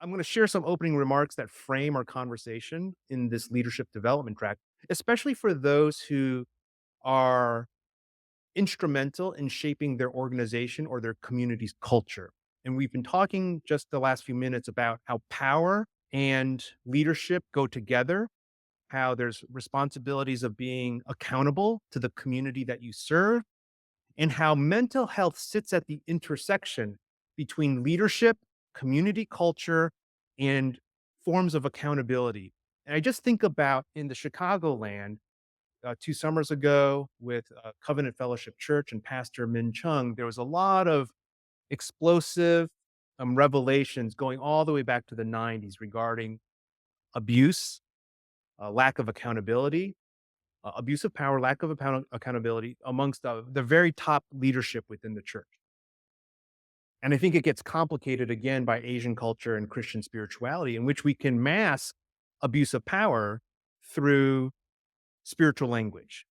I'm going to share some opening remarks that frame our conversation in this leadership development track, especially for those who are instrumental in shaping their organization or their community's culture. And we've been talking just the last few minutes about how power and leadership go together, how there's responsibilities of being accountable to the community that you serve, and how mental health sits at the intersection between leadership, community culture, and forms of accountability. And I just think about in the Chicagoland 2 summers ago with Covenant Fellowship Church and Pastor Min Chung, there was a lot of explosive revelations going all the way back to the 90s regarding abuse, lack of accountability, abuse of power, lack of accountability amongst the very top leadership within the church. And I think it gets complicated again by Asian culture and Christian spirituality, in which we can mask abuse of power through spiritual language.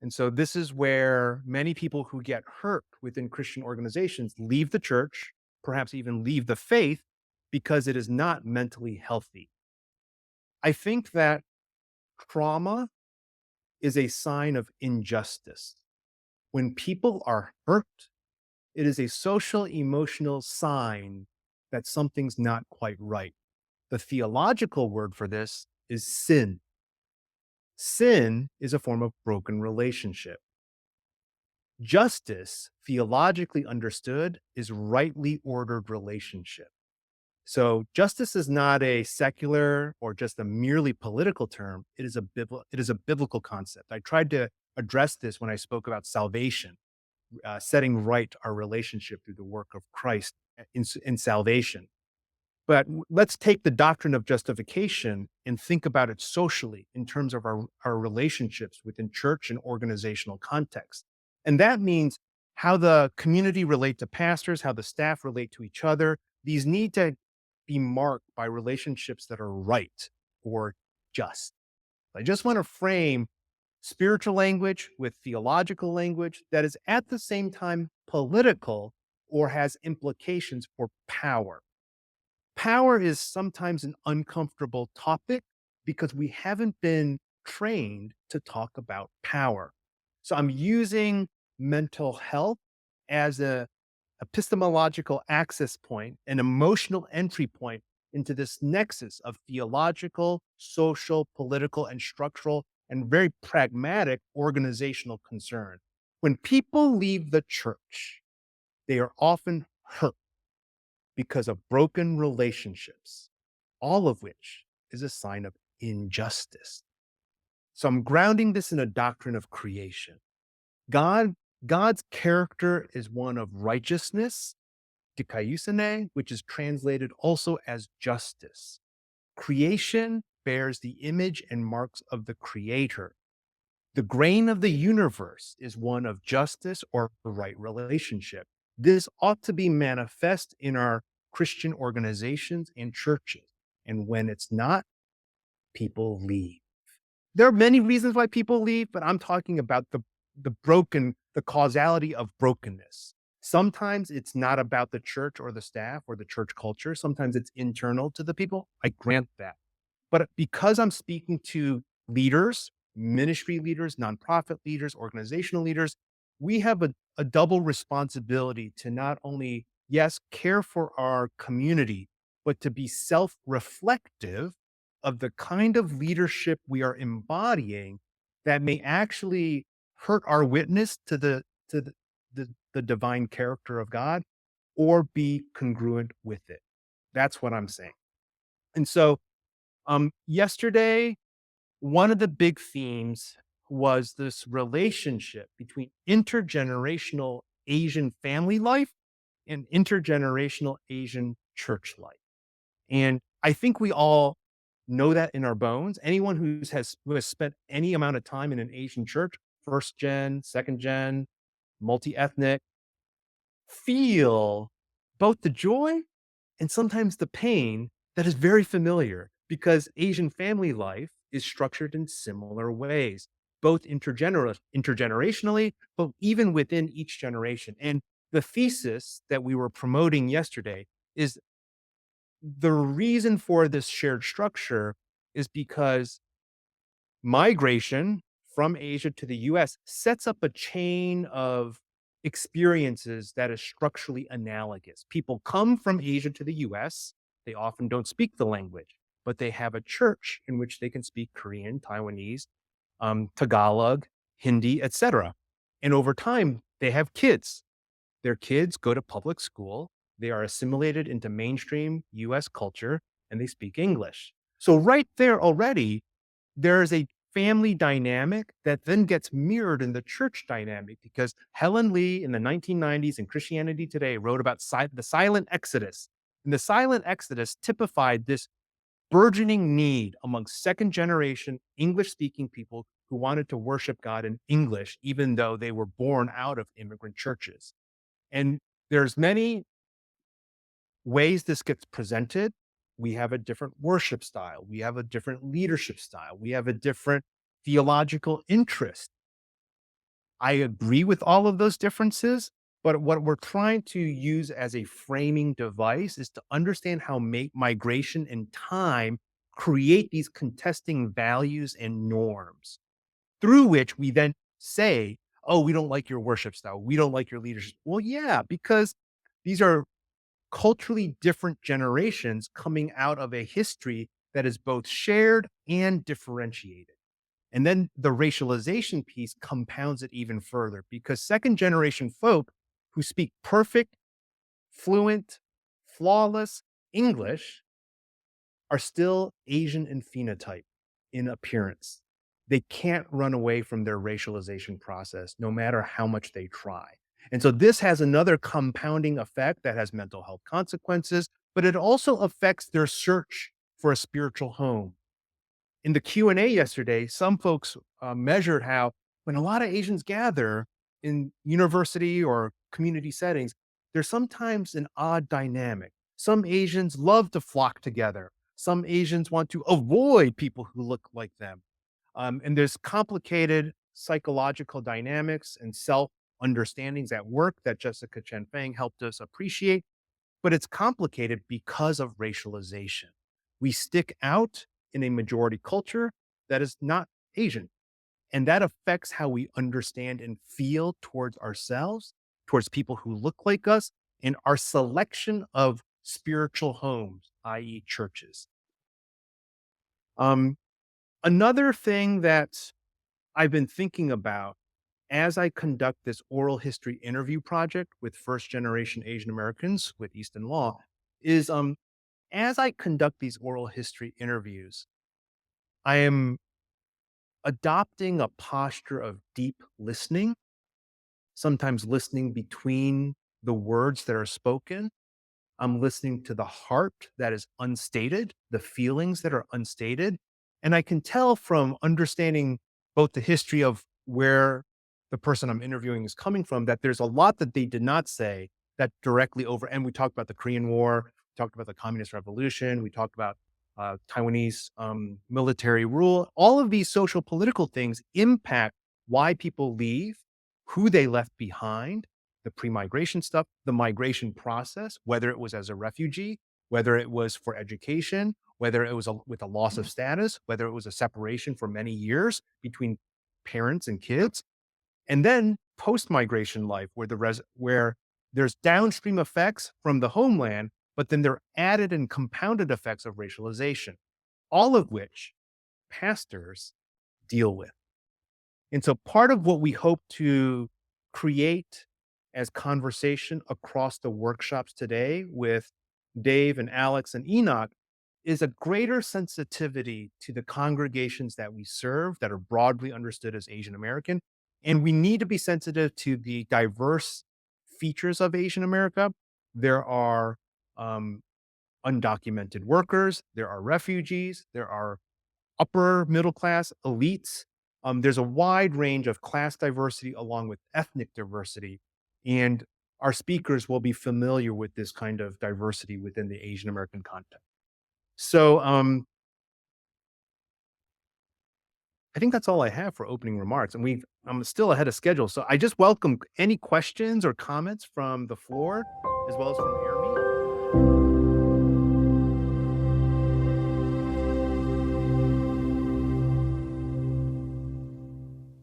And so this is where many people who get hurt within Christian organizations leave the church, perhaps even leave the faith because it is not mentally healthy. I think that trauma is a sign of injustice. When people are hurt, it is a social emotional sign that something's not quite right. The theological word for this is sin. Sin is a form of broken relationship. Justice, theologically understood, is rightly ordered relationship. So justice is not a secular or just a merely political term. It is a biblical concept. I tried to address this when I spoke about salvation, setting right our relationship through the work of Christ in salvation. But let's take the doctrine of justification and think about it socially in terms of our relationships within church and organizational context. And that means how the community relate to pastors, how the staff relate to each other. These need to be marked by relationships that are right or just. I just want to frame spiritual language with theological language that is at the same time political or has implications for power. Power is sometimes an uncomfortable topic because we haven't been trained to talk about power. So I'm using mental health as a epistemological access point, an emotional entry point into this nexus of theological, social, political, and structural, and very pragmatic organizational concern. When people leave the church, they are often hurt because of broken relationships, all of which is a sign of injustice. So I'm grounding this in a doctrine of creation. God, God's character is one of righteousness, dikaiosune, which is translated also as justice. Creation bears the image and marks of the creator. The grain of the universe is one of justice or right relationship. This ought to be manifest in our Christian organizations and churches. And when it's not, people leave. There are many reasons why people leave, but I'm talking about the causality of brokenness. Sometimes it's not about the church or the staff or the church culture. Sometimes it's internal to the people. I grant that. But because I'm speaking to leaders, ministry leaders, nonprofit leaders, organizational leaders, we have a double responsibility to not only, yes, care for our community, but to be self reflective of the kind of leadership we are embodying that may actually hurt our witness to the divine character of God or be congruent with it. That's what I'm saying. And so yesterday, one of the big themes was this relationship between intergenerational Asian family life and intergenerational Asian church life. And I think we all know that in our bones. Anyone who has spent any amount of time in an Asian church, first gen, second gen, multi ethnic, feel both the joy and sometimes the pain that is very familiar because Asian family life is structured in similar ways, both intergenerationally, but even within each generation. And the thesis that we were promoting yesterday is The reason for this shared structure is because migration from Asia to the US sets up a chain of experiences that is structurally analogous. People come from Asia to the US. They often don't speak the language, but they have a church in which they can speak Korean, Taiwanese, Tagalog, Hindi, etc. And over time, they have kids. Their kids go to public school. They are assimilated into mainstream US culture and they speak English. So, right there already, there is a family dynamic that then gets mirrored in the church dynamic because Helen Lee in the 1990s and Christianity Today wrote about the silent exodus. And the silent exodus typified this burgeoning need among second generation English speaking people who wanted to worship God in English, even though they were born out of immigrant churches. And there's many ways this gets presented. We have a different worship style. We have a different leadership style. We have a different theological interest. I agree with all of those differences, but what we're trying to use as a framing device is to understand how migration and time create these contesting values and norms through which we then say, oh, we don't like your worship style. We don't like your leadership. Well, yeah, because these are culturally different generations coming out of a history that is both shared and differentiated. And then the racialization piece compounds it even further because second generation folk who speak perfect, fluent, flawless English are still Asian in phenotype, in appearance. They can't run away from their racialization process, no matter how much they try. And so this has another compounding effect that has mental health consequences, but it also affects their search for a spiritual home. In the Q&A yesterday, some folks measured how when a lot of Asians gather in university or community settings, there's sometimes an odd dynamic. Some Asians love to flock together. Some Asians want to avoid people who look like them. And there's complicated psychological dynamics and self understandings at work that Jessica Chen Fang helped us appreciate, but it's complicated because of racialization. We stick out in a majority culture that is not Asian, and that affects how we understand and feel towards ourselves, towards people who look like us, and our selection of spiritual homes, i.e., churches. Um, Another thing that I've been thinking about as I conduct this oral history interview project with first generation Asian Americans with Easton Law is as I conduct these oral history interviews, I am adopting a posture of deep listening, sometimes listening between the words that are spoken. I'm listening to the heart that is unstated, the feelings that are unstated. And I can tell from understanding both the history of where the person I'm interviewing is coming from that there's a lot that they did not say that directly over. And we talked about the Korean War, we talked about the Communist Revolution, we talked about Taiwanese military rule. All of these social political things impact why people leave, who they left behind, the pre-migration stuff, the migration process, whether it was as a refugee, whether it was for education, whether it was with a loss of status, whether it was a separation for many years between parents and kids, and then post-migration life, where where there's downstream effects from the homeland, but then there are added and compounded effects of racialization, all of which pastors deal with. And so part of what we hope to create as conversation across the workshops today with Dave and Alex and Enoch is a greater sensitivity to the congregations that we serve that are broadly understood as Asian American. And we need to be sensitive to the diverse features of Asian America. There are um, undocumented workers, there are refugees, there are upper middle class elites. There's a wide range of class diversity along with ethnic diversity. And our speakers will be familiar with this kind of diversity within the Asian American context. So I think that's all I have for opening remarks. And I'm still ahead of schedule. So I just welcome any questions or comments from the floor as well as from Jeremy.